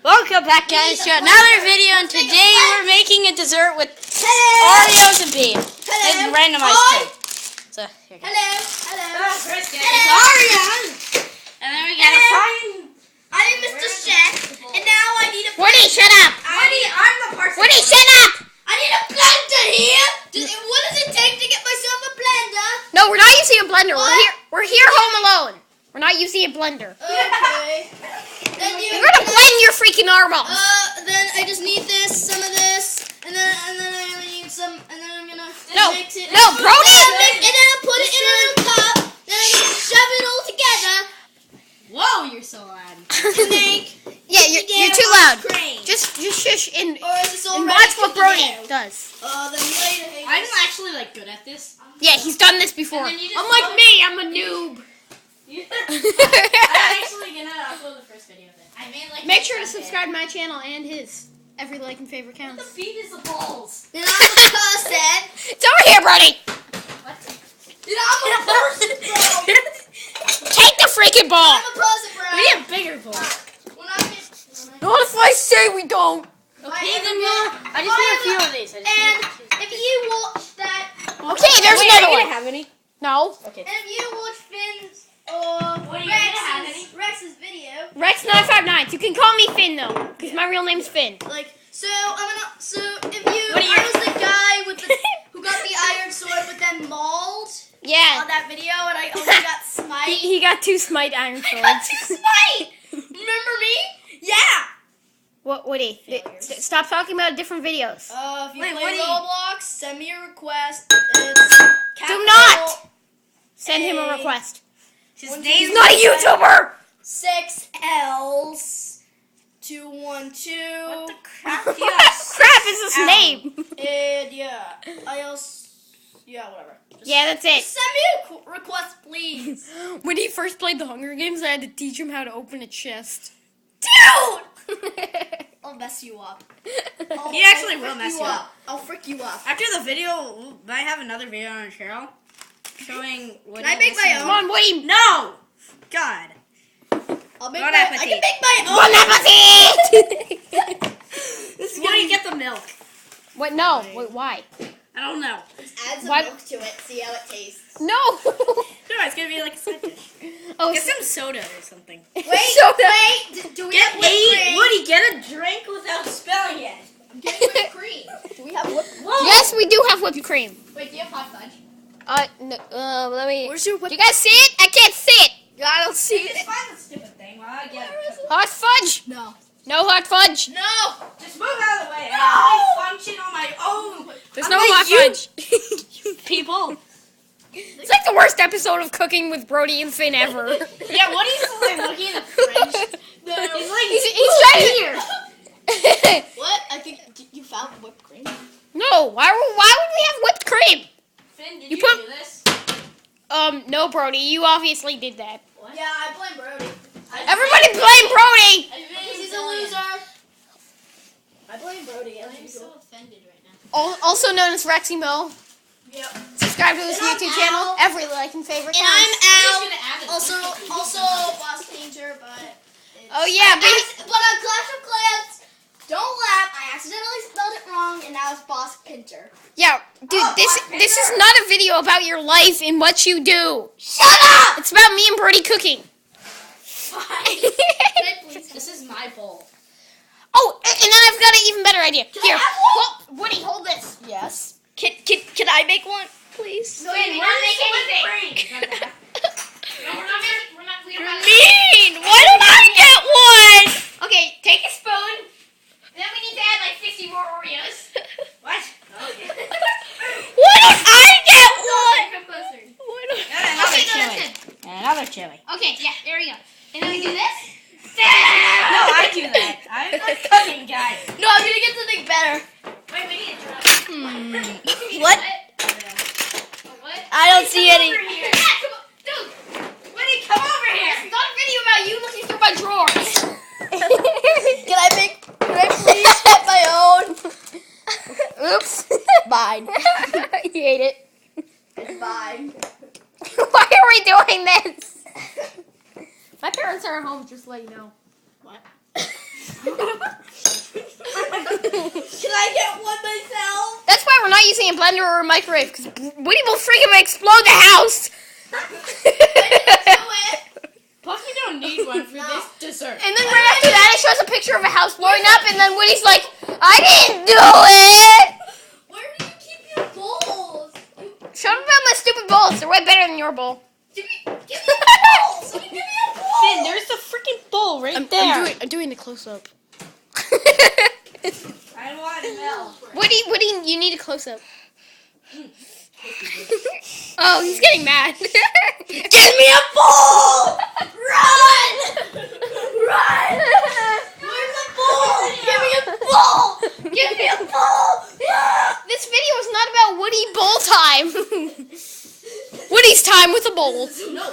Welcome back, guys, to another video, and today we're making a dessert with Oreos and beef. It's randomized too. So, here we go. It's Oreos! And then we gotta find... I'm Mr. Chef, and now I need a... Woody, shut up! I'm the person... Woody, shut up! I need a blender here! What does it take to get myself a blender? No, we're not using a blender. What? We're here home alone. We're not using a blender. Okay. You're gonna blend your freaking arm off. Then I just need this, some of this, and then I'm gonna need some, and then I'm gonna mix it. No, Brody! And then I'll put it in a little cup, then I'm gonna shove it all together. Whoa, you're so loud. To make Yeah, you're too loud. Just shush and watch what Brody does. Then later, I'm actually good at this. Yeah, he's done this before. Unlike me, I'm a noob. I'm actually gonna upload the first video of it. I made Make sure to subscribe to my channel and his. Every like and favorite counts. The feet is the balls. Then I'm a person. It's over here, Brody. What? Then I'm a person, bro. Take the freaking ball. I'm a person, bro. We have bigger balls. When I get... Not if I say we don't. Okay, then I just need a few of these. And if you watch that... Okay, there's another one. Have any? No. Okay. And if you watch Finn's or Rex's video... Rex959. You can call me Finn though, because my real name's Finn. So if you... I was the guy with the, who got the iron sword but then mauled Yeah. on that video and I only got smite. He got 2 smite iron I got swords. 2 smite! Remember me? Yeah! What, Woody? Stop talking about different videos. If you Wait, play Woody. Roblox, send me a request. It's Do not send him a request. His He's not a YouTuber. 6 L's 212. What the crap? Crap is his name. And yeah, whatever. Yeah, that's it. Just send me a request, please. When he first played the Hunger Games, I had to teach him how to open a chest. Dude! I'll mess you up. He actually will mess you up. I'll frick you up. After the video, I have another video on Cheryl showing what. Can I make my Come own? on, Woody. No! God. I Bon can appetit. make my own. Bon appetit! This is gonna get the milk. What? No. Wait, why? I don't know. Add some What? milk to it. See how it tastes. No. No, it's gonna be like a side dish. Oh, Get some soda or something. Wait, Soda. wait. Do we have whipped cream? Woody, get a drink without spelling it. I'm getting whipped cream. Do we have whipped? Whoa. Yes, we do have whipped cream. Wait, do you have hot fudge? No, let me. Where's your Do you guys see it? I can't see it. I don't see Just it. find the stupid thing while I get Where is it. it? Hot fudge. No. No hot fudge. No. Just move out of the way. I function on my own. There's I'm no like hot you fudge. people. It's like the worst episode of Cooking with Brody and Finn ever. Yeah, Woody's looking in the fridge. No. He's like, He's trying to. What? I think you found whipped cream. No, why would we have whipped cream? Finn, did You you, put- do this? No, Brody, you obviously did that. Yeah, I blame Brody. Everybody blame Brody! He's a loser. I blame Brody. I'm so offended right now. Also known as Reximo. Yep. Subscribe to his And I'm YouTube Al. channel. Every like and favorite And counts. I'm gonna add it. Al. Also boss painter, but. Oh, yeah, but on Clash of Clans, don't laugh. I accidentally spelled it wrong, and now it's boss pinter. Yeah, dude, this is not a video about your life and what you do. Shut up! It's about me and Brody cooking. Fine. Can I please? This is my bowl. Oh, and then I've got an even better idea. Can I Here, have one? Woody, hold this. Yes. Can I make one, please? No, you're not making anything. You're mean. Why don't I get one? Okay, take a spoon. And then we need to add like 50 more Oreos. What? Oh, yeah. Why don't I get one? Come closer. Why don't And another Okay, no, chili. that's good. And another chili. Okay, yeah, there we go. And then we do this. No, I do that. I'm the cooking guy. No, I'm gonna get something better. Wait, we need to try. What? What? I don't see any. Over here. Yeah, come on. Dude, Woody, come over here. It's not a video about you looking through my drawers. Can I please get my own? Oops. Mine. You ate it. It's mine. Why are we doing this? My parents are at home, just to let you know. What? get one myself. That's why we're not using a blender or a microwave, because Woody will freaking explode the house. Plus, we don't need one for this dessert. And then right after that, it shows a picture of a house blowing up, and then Woody's like, I didn't do it! Where do you keep your bowls? Show them about my stupid bowls. They're way better than your bowl. Give me a bowl. Give me a bowl. Finn, there's the freaking bowl right there. I'm doing the close-up. I want milk. Woody, you need a close-up. Oh, he's getting mad. Give me a bowl. Run. Run. Where's the bowl? Give me a bowl. Give me a bowl. This video is not about Woody bowl time. Woody's time with a bowl. No.